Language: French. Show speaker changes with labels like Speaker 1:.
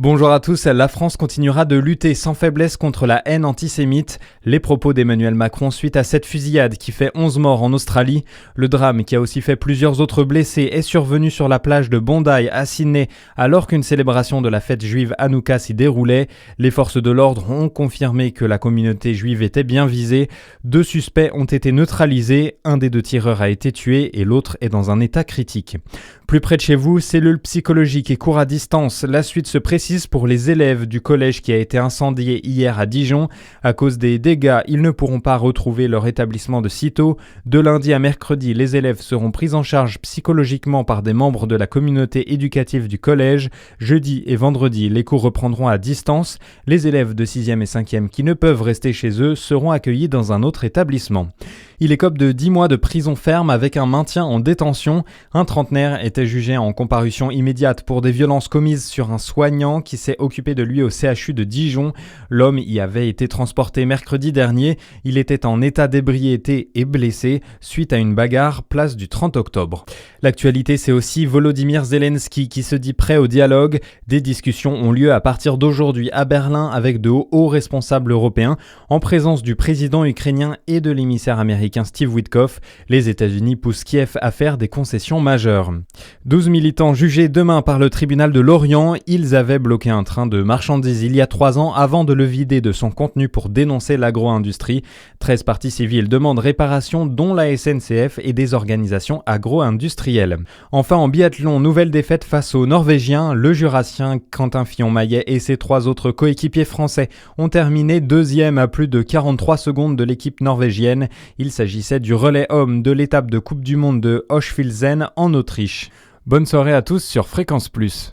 Speaker 1: Bonjour à tous, la France continuera de lutter sans faiblesse contre la haine antisémite. Les propos d'Emmanuel Macron suite à cette fusillade qui fait 11 morts en Australie. Le drame qui a aussi fait plusieurs autres blessés est survenu sur la plage de Bondi à Sydney alors qu'une célébration de la fête juive Hanouka s'y déroulait. Les forces de l'ordre ont confirmé que la communauté juive était bien visée. 2 suspects ont été neutralisés, un des 2 tireurs a été tué et l'autre est dans un état critique. Plus près de chez vous, cellule psychologique et cours à distance. La suite se précise pour les élèves du collège qui a été incendié hier à Dijon. À cause des dégâts, ils ne pourront pas retrouver leur établissement de sitôt. De lundi à mercredi, les élèves seront pris en charge psychologiquement par des membres de la communauté éducative du collège. Jeudi et vendredi, les cours reprendront à distance. Les élèves de 6e et 5e qui ne peuvent rester chez eux seront accueillis dans un autre établissement. Il écope de 10 mois de prison ferme avec un maintien en détention. Un trentenaire était jugé en comparution immédiate pour des violences commises sur un soignant qui s'est occupé de lui au CHU de Dijon. L'homme y avait été transporté mercredi dernier. Il était en état d'ébriété et blessé suite à une bagarre place du 30 octobre. L'actualité, c'est aussi Volodymyr Zelensky qui se dit prêt au dialogue. Des discussions ont lieu à partir d'aujourd'hui à Berlin avec de hauts responsables européens en présence du président ukrainien et de l'émissaire américain Steve Witkoff. Les États-Unis poussent Kiev à faire des concessions majeures. 12 militants jugés demain par le tribunal de Lorient. Ils avaient bloqué un train de marchandises il y a 3 ans avant de le vider de son contenu pour dénoncer l'agro-industrie. 13 parties civiles demandent réparation, dont la SNCF et des organisations agro-industrielles. Enfin, en biathlon, nouvelle défaite face aux Norvégiens. Le Jurassien Quentin Fillon-Maillet et ses 3 autres coéquipiers français ont terminé 2e à plus de 43 secondes de l'équipe norvégienne. Il s'agissait du relais homme de l'étape de Coupe du Monde de Hochfilzen en Autriche. Bonne soirée à tous sur Fréquence Plus.